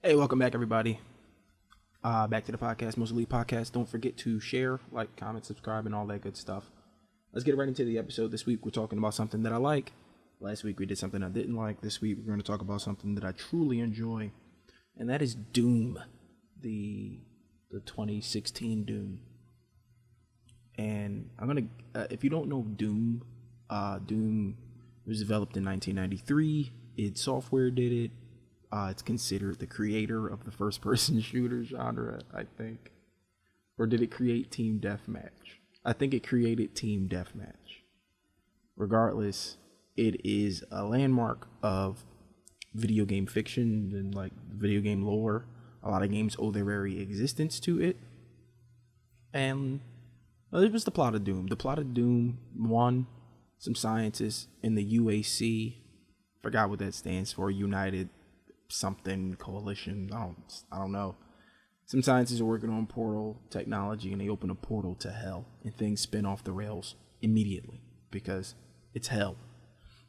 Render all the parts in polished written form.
Hey, welcome back, everybody. Back to the podcast, Mostelite Podcast. Don't forget to share, like, comment, subscribe, and all that good stuff. Let's get right into the episode. This week, we're talking about something that I like. Last week, we did something I didn't like. This week, we're going to talk about something that I truly enjoy, and that is Doom, the 2016 Doom. And I'm going to, if you don't know Doom, Doom was developed in 1993. id Software did it. It's considered the creator of the first-person shooter genre, I think. Or did it create Team Deathmatch? I think it created Team Deathmatch. Regardless, it is a landmark of video game fiction and like video game lore. A lot of games owe their very existence to it. And it was the plot of Doom. The plot of Doom, some scientists in the UAC, forgot what that stands for, United something coalition, I don't know. Some scientists are working on portal technology, and they open a portal to hell, and things spin off the rails immediately because it's hell.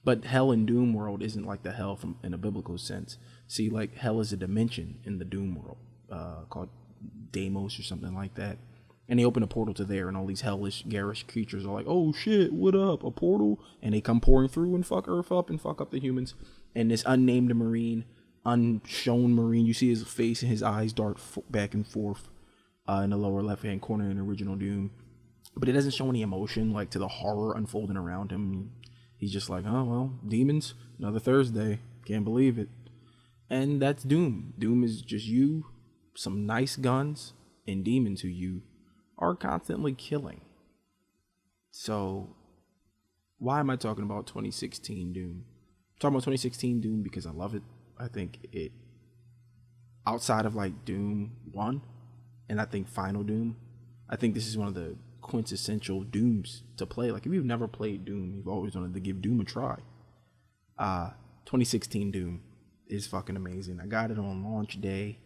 But hell in Doom world isn't like the hell from in a biblical sense. See, like, hell is a dimension in the Doom world called Deimos or something like that. And they open a portal to there, and all these hellish, garish creatures are like, oh shit, what up, a portal? And they come pouring through and fuck Earth up and fuck up the humans. And this unnamed marine, unshown marine, you see his face and his eyes dart back and forth in the lower left hand corner in the original Doom, but it doesn't show any emotion like to the horror unfolding around him. He's just like, oh well, demons, another Thursday, can't believe it. And that's Doom. Doom is just you, some nice guns, and demons who you are constantly killing. So why am I talking about 2016 Doom? I'm talking about 2016 Doom because I love it. I think it, outside of like Doom 1 and I think Final Doom, I think this is one of the quintessential Dooms to play. Like, if you've never played Doom, you've always wanted to give Doom a try. 2016 Doom is fucking amazing. I got it on launch day,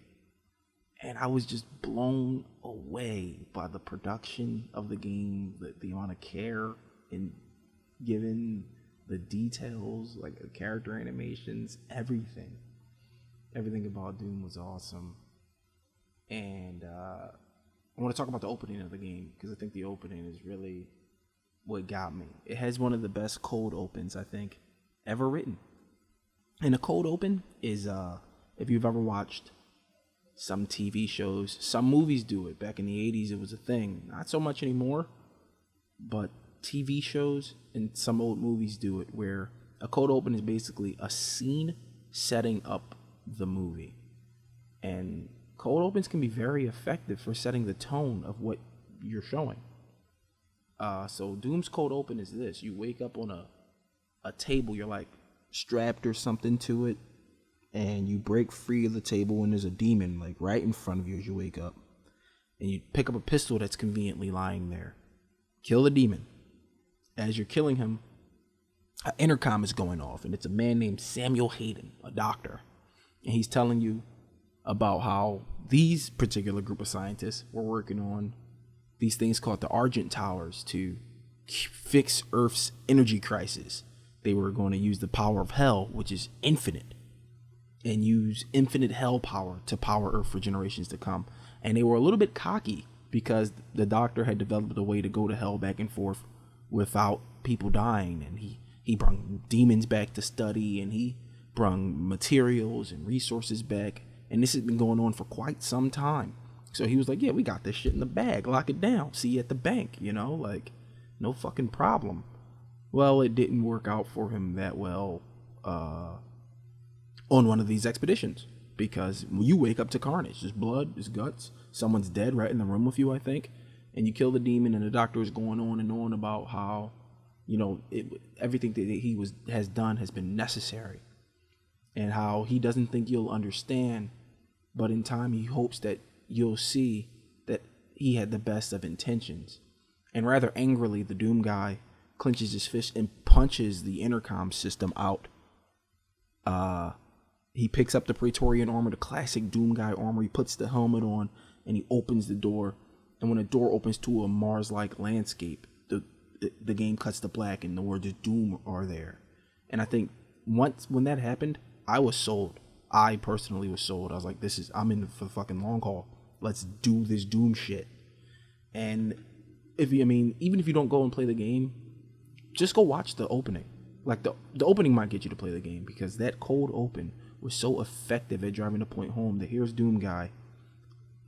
and I was just blown away by the production of the game, the amount of care and given the details, like the character animations, everything about Doom was awesome. And I want to talk about the opening of the game, because I think the opening is really what got me. It has one of the best cold opens, I think, ever written. And a cold open is, if you've ever watched some TV shows, some movies do it. Back in the 80s, it was a thing. Not so much anymore, but TV shows and some old movies do it, where a cold open is basically a scene setting up the movie. And cold opens can be very effective for setting the tone of what you're showing. So Doom's cold open is this. You wake up on a table, you're like strapped or something to it, and you break free of the table, and there's a demon like right in front of you as you wake up. And you pick up a pistol that's conveniently lying there. Kill the demon. As you're killing him, an intercom is going off, and it's a man named Samuel Hayden, a doctor. And he's telling you about how these particular group of scientists were working on these things called the Argent Towers to fix Earth's energy crisis. They were going to use the power of hell, which is infinite, and use infinite hell power to power Earth for generations to come. And they were a little bit cocky because the doctor had developed a way to go to hell back and forth without people dying, and he brought demons back to study, and he brought materials and resources back, and this has been going on for quite some time. So he was like, yeah, we got this shit in the bag, lock it down, see you at the bank, like no fucking problem. Well, it didn't work out for him that well on one of these expeditions, because you wake up to carnage. There's blood, there's guts, someone's dead right in the room with you, I think. And you kill the demon, and the doctor is going on and on about how, everything that he has done has been necessary, and how he doesn't think you'll understand, but in time he hopes that you'll see that he had the best of intentions. And rather angrily, the Doom guy clenches his fist and punches the intercom system out. He picks up the Praetorian armor, the classic Doom guy armor. He puts the helmet on, and he opens the door. And when the door opens to a Mars-like landscape, the game cuts to black, and the words Doom are there. And I think when that happened, I was sold. I personally was sold. I was like, I'm in for the fucking long haul. Let's do this Doom shit. And even if you don't go and play the game, just go watch the opening. Like the opening might get you to play the game, because that cold open was so effective at driving the point home that here's Doom guy,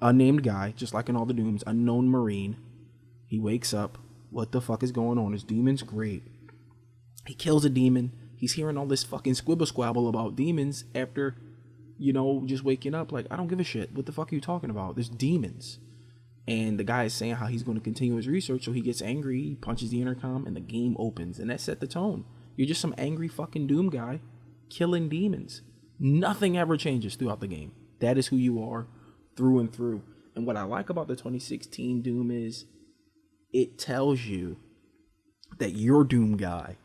unnamed guy, just like in all the Dooms, unknown Marine. He wakes up. What the fuck is going on? His demon's great. He kills a demon. He's hearing all this fucking squibble squabble about demons after, just waking up. Like, I don't give a shit. What the fuck are you talking about? There's demons. And the guy is saying how he's going to continue his research, so he gets angry, he punches the intercom, and the game opens. And that set the tone. You're just some angry fucking Doom guy killing demons. Nothing ever changes throughout the game. That is who you are through and through. And what I like about the 2016 Doom is it tells you that your Doom guy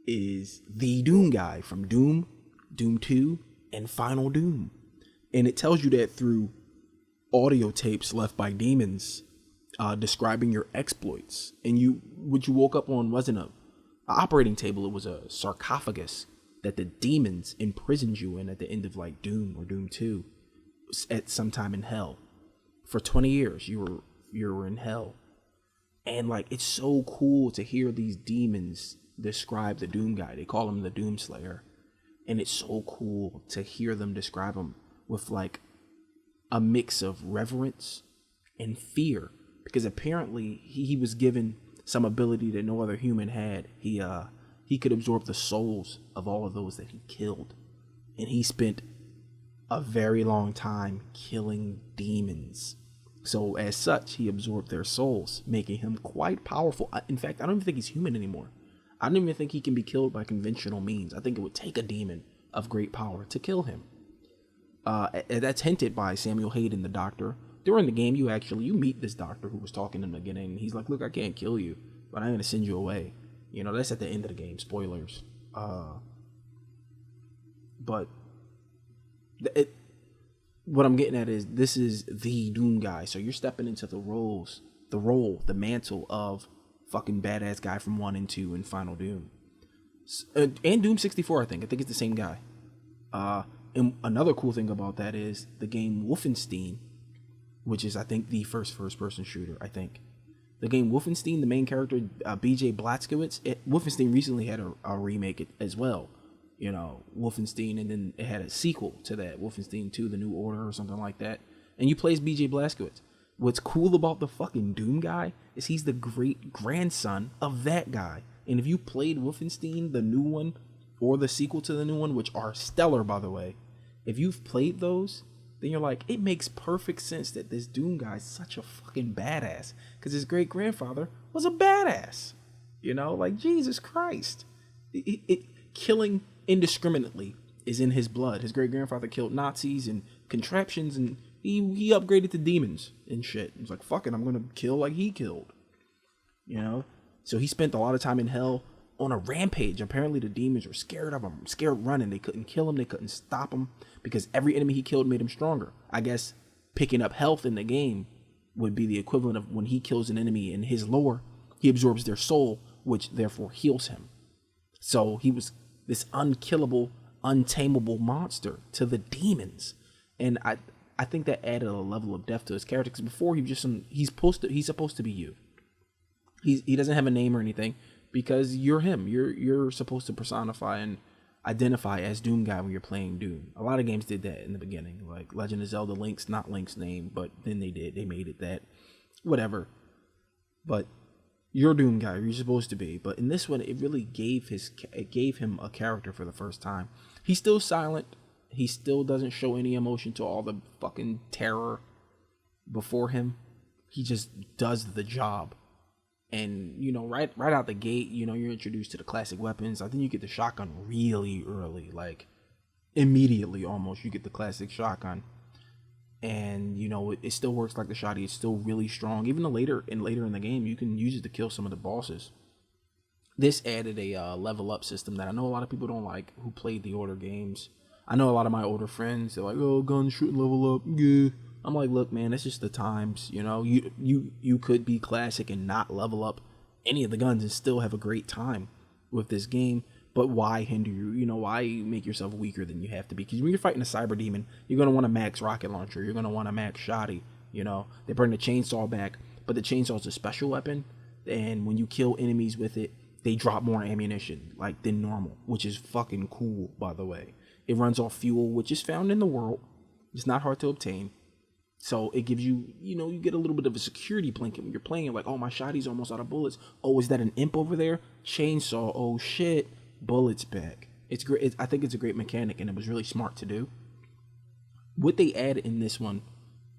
is the Doom guy from Doom, Doom 2, and Final Doom. And it tells you that through audio tapes left by demons describing your exploits. And what you woke up on wasn't an operating table, it was a sarcophagus that the demons imprisoned you in at the end of like Doom or Doom 2 at some time in hell. For 20 years you were in hell. And like, it's so cool to hear these demons describe the Doom guy. They call him the Doom Slayer. And it's so cool to hear them describe him with like a mix of reverence and fear, because apparently he was given some ability that no other human had. He could absorb the souls of all of those that he killed. And he spent a very long time killing demons. So as such, he absorbed their souls, making him quite powerful. In fact, I don't even think he's human anymore. I don't even think he can be killed by conventional means. I think it would take a demon of great power to kill him. That's hinted by Samuel Hayden, the doctor. During the game, you meet this doctor who was talking in the beginning. And he's like, look, I can't kill you, but I'm going to send you away. That's at the end of the game. Spoilers. But what I'm getting at is this is the Doom guy. So you're stepping into the mantle of fucking badass guy from 1 and 2 and Final Doom. And Doom 64, I think it's the same guy. And another cool thing about that is the game Wolfenstein, which is, I think, the first-person shooter, I think. The game Wolfenstein, the main character, B.J. Blazkowicz, Wolfenstein recently had a remake as well. Wolfenstein, and then it had a sequel to that, Wolfenstein 2, The New Order, or something like that. And you play as B.J. Blazkowicz. What's cool about the fucking Doom guy is he's the great-grandson of that guy. And if you played Wolfenstein, the new one, or the sequel to the new one, which are stellar, by the way, if you've played those, then you're like, it makes perfect sense that this Doom guy is such a fucking badass, because his great-grandfather was a badass. Like, Jesus Christ. Killing indiscriminately is in his blood. His great-grandfather killed Nazis and contraptions, and he upgraded to demons and shit. He's like, fuck it, I'm gonna kill like he killed. So he spent a lot of time in hell on a rampage. Apparently the demons were scared of him, scared running. They couldn't kill him, they couldn't stop him, because every enemy he killed made him stronger. I guess picking up health in the game would be the equivalent of when he kills an enemy in his lore, he absorbs their soul, which therefore heals him. So he was this unkillable, untamable monster to the demons. And I think that added a level of depth to his character, because before he's supposed to be you. He doesn't have a name or anything, because you're him. You're supposed to personify and identify as Doom guy when you're playing Doom. A lot of games did that in the beginning, like Legend of Zelda Link's not Link's name, but then they made it that. Whatever. But you're Doom guy, you're supposed to be. But in this one, it really gave him a character for the first time. He's still silent. He still doesn't show any emotion to all the fucking terror before him. He just does the job. And, right out the gate, you're introduced to the classic weapons. I think you get the shotgun really early, like immediately almost. You get the classic shotgun. And, it still works like the shotty. It's still really strong. Even later in the game, you can use it to kill some of the bosses. This added a level up system that I know a lot of people don't like who played the older games. I know a lot of my older friends, they're like, oh, guns shouldn't level up. Yeah. I'm like, look, man, it's just the times, you could be classic and not level up any of the guns and still have a great time with this game. But why hinder you? You know, why make yourself weaker than you have to be? Because when you're fighting a cyber demon, you're going to want a max rocket launcher. You're going to want a max shotty. You know, they bring the chainsaw back, but the chainsaw is a special weapon. And when you kill enemies with it, they drop more ammunition like than normal, which is fucking cool, by the way. It runs off fuel, which is found in the world. It's not hard to obtain. So it gives you, you know, you get a little bit of a security blanket when you're playing. Like, oh, my shotty's almost out of bullets. Oh, is that an imp over there? Chainsaw. Oh, shit. Bullets back. It's great. I think it's a great mechanic, and it was really smart to do. What they add in this one,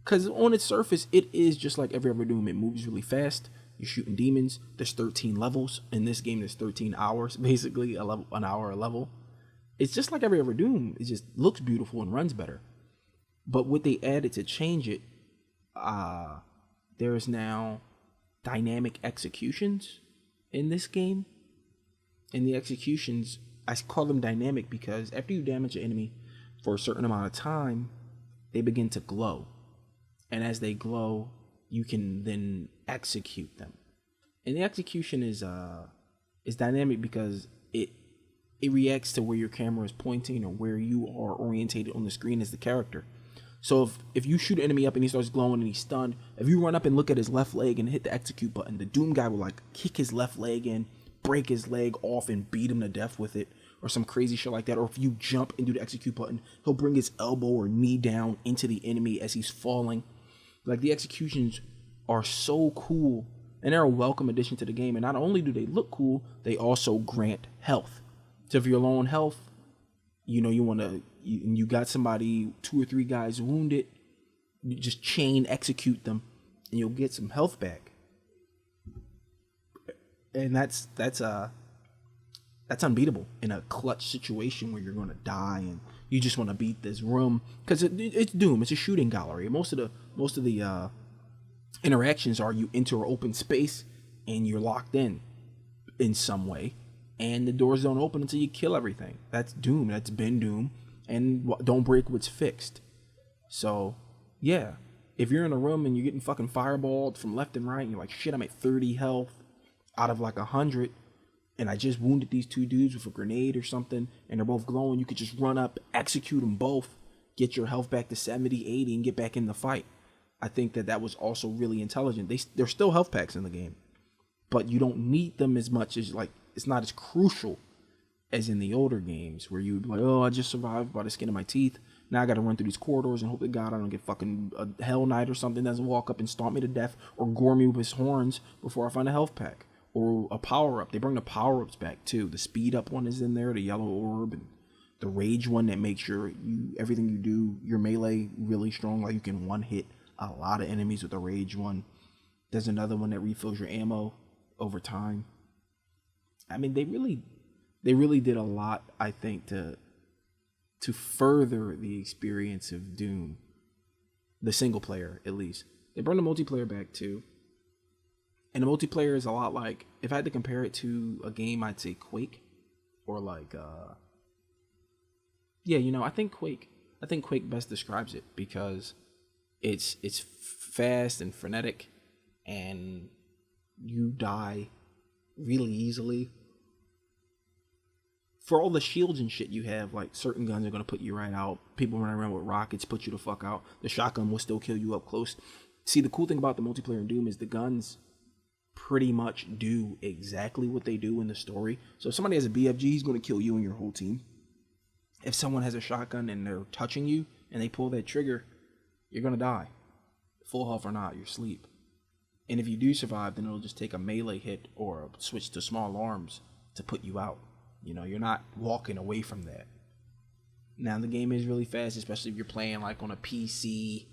because on its surface, it is just like every other Doom. It moves really fast. You're shooting demons. There's 13 levels. In this game, there's 13 hours, basically, an hour a level. It's just like every other Doom. It just looks beautiful and runs better. But what they added to change it, there's now dynamic executions in this game. And the executions, I call them dynamic because after you damage an enemy for a certain amount of time, they begin to glow. And as they glow, you can then execute them. And the execution is dynamic because it reacts to where your camera is pointing or where you are orientated on the screen as the character. So if you shoot an enemy up and he starts glowing and he's stunned, if you run up and look at his left leg and hit the execute button, the Doom guy will like kick his left leg in, break his leg off and beat him to death with it, or some crazy shit like that. Or if you jump and do the execute button, he'll bring his elbow or knee down into the enemy as he's falling. Like, the executions are so cool, and they're a welcome addition to the game. And not only do they look cool, they also grant health. So if you're low on health, you know, you got somebody, 2 or 3 guys wounded, you just chain execute them and you'll get some health back. And that's unbeatable in a clutch situation where you're going to die and you just want to beat this room, because it's Doom. It's a shooting gallery. Most of the interactions are you enter an open space and you're locked in some way, and the doors don't open until you kill everything. That's Doom. That's been Doom. And don't break what's fixed. So, yeah. If you're in a room and you're getting fucking fireballed from left and right, and you're like, shit, I'm at 30 health out of like 100, and I just wounded these 2 dudes with a grenade or something, and they're both glowing, you could just run up, execute them both, get your health back to 70, 80, and get back in the fight. I think that was also really intelligent. There's still health packs in the game, but you don't need them as much as, like, it's not as crucial as in the older games where you would be like, oh, I just survived by the skin of my teeth. Now I got to run through these corridors and hope to God I don't get fucking a Hell Knight or something doesn't walk up and stomp me to death or gore me with his horns before I find a health pack or a power up. They bring the power ups back too. The speed up one is in there, the yellow orb, and the rage one that makes sure everything you do, your melee really strong. Like, you can one hit a lot of enemies with the rage one. There's another one that refills your ammo over time. I mean, they really did a lot, I think, to further the experience of Doom. The single player, at least. They bring the multiplayer back too. And the multiplayer is a lot like, if I had to compare it to a game, I'd say Quake. Or like, I think Quake best describes it, because it's fast and frenetic, and you die really easily. For all the shields and shit you have, like, certain guns are going to put you right out. People running around with rockets put you the fuck out. The shotgun will still kill you up close. See, the cool thing about the multiplayer in Doom is the guns pretty much do exactly what they do in the story. So if somebody has a BFG, he's going to kill you and your whole team. If someone has a shotgun and they're touching you and they pull that trigger, you're going to die. Full health or not, you're asleep. And if you do survive, then it'll just take a melee hit or a switch to small arms to put you out. You know, you're not walking away from that. Now, the game is really fast, especially if you're playing like on a PC,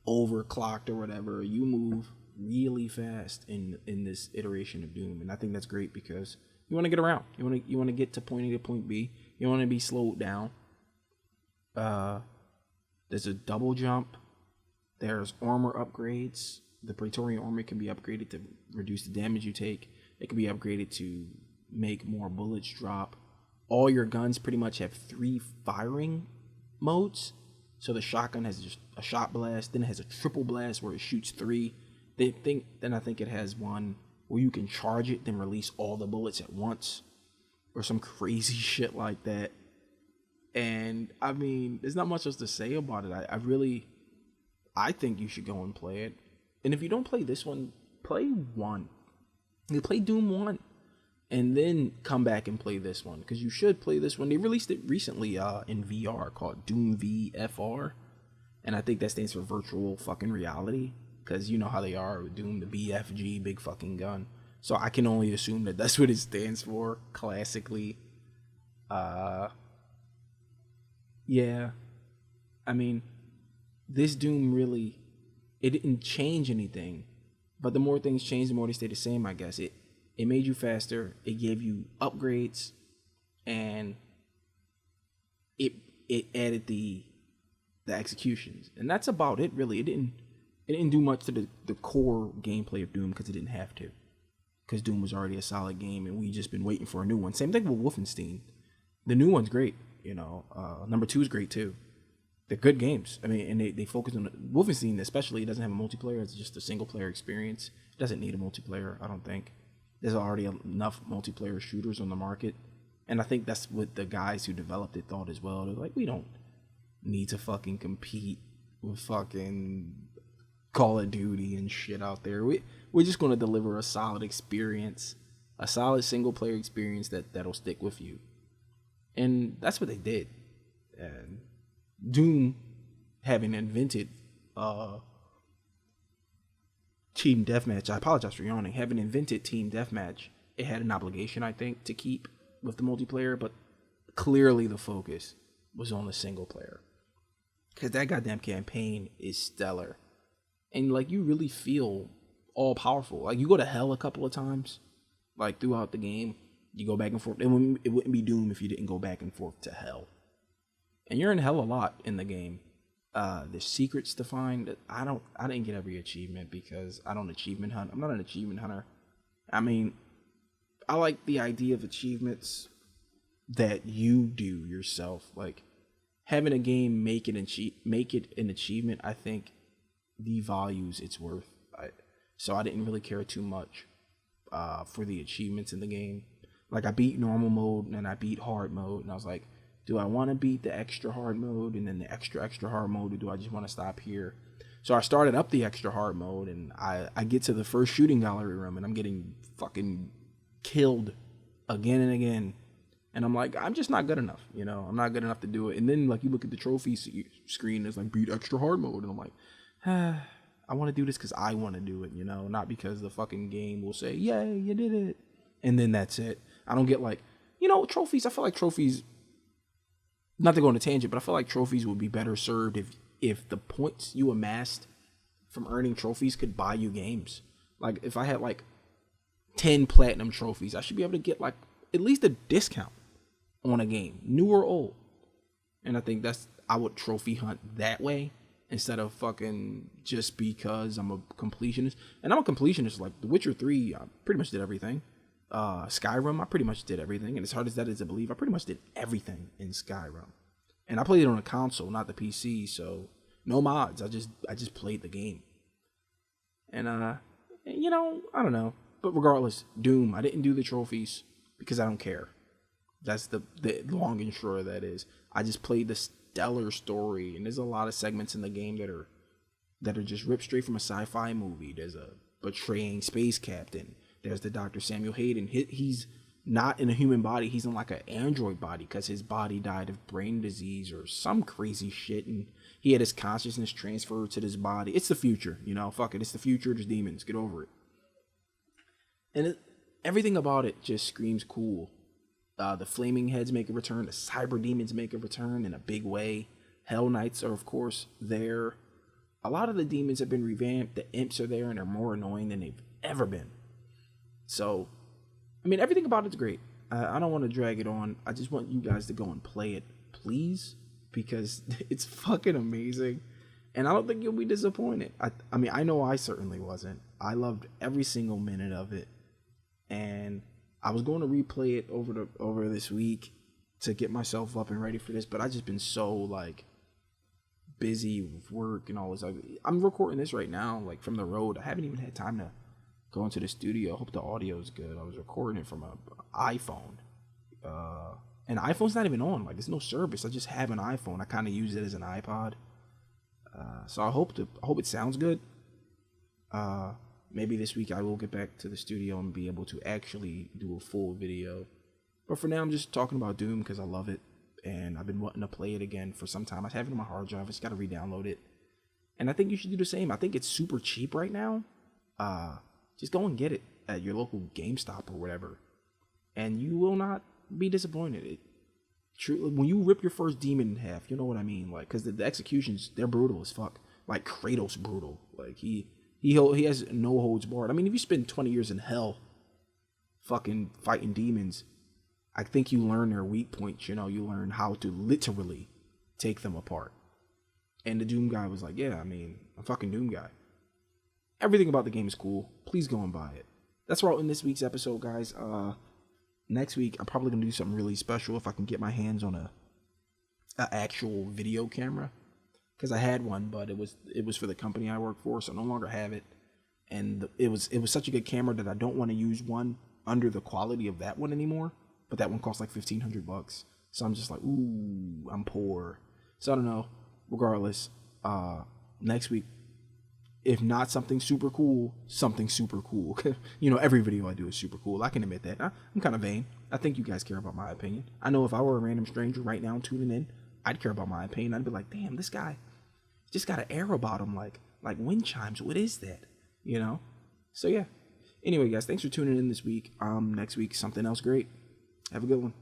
overclocked or whatever. You move really fast in this iteration of Doom, and I think that's great because you want to get around. You want to get to point A to point B. You want to be slowed down. There's a double jump. There's armor upgrades. The Praetorian armor can be upgraded to reduce the damage you take. It can be upgraded to make more bullets drop. All your guns pretty much have 3 firing modes. So the shotgun has just a shot blast, then it has a triple blast where it shoots 3. Then I think it has one where you can charge it, then release all the bullets at once. or some crazy shit like that. And I mean, there's not much else to say about it. I think you should go and play it. And if you don't play this one, play 1. You play Doom 1. And then come back and play this one. Because you should play this one. They released it recently in VR called Doom VFR. And I think that stands for virtual fucking reality. Because you know how they are with Doom, the BFG, big fucking gun. So I can only assume that that's what it stands for, classically. Yeah. I mean, this Doom really, it didn't change anything. But the more things change, the more they stay the same, I guess. It made you faster, it gave you upgrades, and it added the executions. And that's about it, really. It didn't do much to the core gameplay of Doom because it didn't have to. Because Doom was already a solid game, and we just been waiting for a new one. Same thing with Wolfenstein. The new one's great, you know. Number 2 is great too. They're good games. I mean, and they focus on Wolfenstein especially. It doesn't have a multiplayer. It's just a single player experience. It doesn't need a multiplayer, I don't think. There's already enough multiplayer shooters on the market. And I think that's what the guys who developed it thought as well. They're like, we don't need to fucking compete with fucking Call of Duty and shit out there. We're just going to deliver a solid experience, a solid single player experience that'll stick with you. And that's what they did. And Doom, having invented Team Deathmatch, I apologize for yawning, having invented Team Deathmatch, it had an obligation, I think, to keep with the multiplayer, but clearly the focus was on the single player. Because that goddamn campaign is stellar. And, like, you really feel all powerful. Like, you go to hell a couple of times, like, throughout the game. You go back and forth. It wouldn't be Doom if you didn't go back and forth to hell. And you're in hell a lot in the game. There's secrets to find. I didn't get every achievement because I don't achievement hunt. I'm not an achievement hunter. I mean, I like the idea of achievements that you do yourself. Like, having a game make it an achievement, I think, devalues its worth. So I didn't really care too much for the achievements in the game. Like, I beat normal mode and I beat hard mode, and I was like, do I want to beat the extra hard mode and then the extra hard mode, or do I just want to stop here? So I started up the extra hard mode, and I get to the first shooting gallery room, and I'm getting fucking killed again and again. And I'm like, I'm just not good enough, you know? I'm not good enough to do it. And then, like, you look at the trophy screen, it's like, beat extra hard mode. And I'm like, I want to do this because I want to do it, you know? Not because the fucking game will say, yay, you did it. And then that's it. I don't get, like, you know, trophies. I feel like trophies, not to go on a tangent, but I feel like trophies would be better served if the points you amassed from earning trophies could buy you games. Like, if I had, like, 10 platinum trophies, I should be able to get, like, at least a discount on a game, new or old. And I think I would trophy hunt that way instead of fucking just because I'm a completionist. And I'm a completionist. Like, The Witcher 3, I pretty much did everything. Skyrim, I pretty much did everything. And as hard as that is to believe, I pretty much did everything in Skyrim. And I played it on a console, not the PC, so no mods. I just played the game. And you know, I don't know. But regardless, Doom, I didn't do the trophies because I don't care. That's the long and short of that is. I just played the stellar story, and there's a lot of segments in the game that are just ripped straight from a sci-fi movie. There's a betraying space captain. There's the Dr. Samuel Hayden. He's not in a human body. He's in like an android body because his body died of brain disease or some crazy shit, and he had his consciousness transferred to this body. It's the future, you know. Fuck it, it's the future. There's demons. Get over it. And everything about it just screams cool. The Flaming Heads make a return. The Cyber Demons make a return in a big way. Hell Knights are, of course, there. A lot of the demons have been revamped. The imps are there, and they're more annoying than they've ever been. So, I mean, everything about it's great. I don't want to drag it on. I just want you guys to go and play it, please, because it's fucking amazing. And I don't think you'll be disappointed. I mean, I know I certainly wasn't. I loved every single minute of it. And I was going to replay it over this week to get myself up and ready for this, but I just been so like busy with work and all this. I'm recording this right now, like from the road. I haven't even had time to go into the studio. I hope the audio is good. I was recording it from an iPhone. And iPhone's not even on. Like, there's no service. I just have an iPhone. I kind of use it as an iPod. So I hope it sounds good. Maybe this week I will get back to the studio and be able to actually do a full video. But for now, I'm just talking about Doom because I love it. And I've been wanting to play it again for some time. I have it on my hard drive. I just got to re-download it. And I think you should do the same. I think it's super cheap right now. Just go and get it at your local GameStop or whatever. And you will not be disappointed. When you rip your first demon in half, you know what I mean. Like, because the executions, they're brutal as fuck. Like Kratos brutal. Like he has no holds barred. I mean, if you spend 20 years in hell, fucking fighting demons, I think you learn their weak points. You know, you learn how to literally take them apart. And the Doom guy was like, yeah, I mean, I'm fucking Doom guy. Everything about the game is cool. Please go and buy it. That's all in this week's episode, guys. Next week, I'm probably going to do something really special if I can get my hands on a actual video camera. Because I had one, but it was for the company I work for, so I no longer have it. And it was such a good camera that I don't want to use one under the quality of that one anymore. But that one costs like $1,500. So I'm just like, ooh, I'm poor. So I don't know. Regardless, next week, if not something super cool, something super cool. You know, every video I do is super cool. I can admit that. I'm kind of vain. I think you guys care about my opinion. I know if I were a random stranger right now tuning in, I'd care about my opinion. I'd be like, damn, this guy just got an air about him, like wind chimes. What is that? You know? So yeah. Anyway, guys, thanks for tuning in this week. Next week, something else great. Have a good one.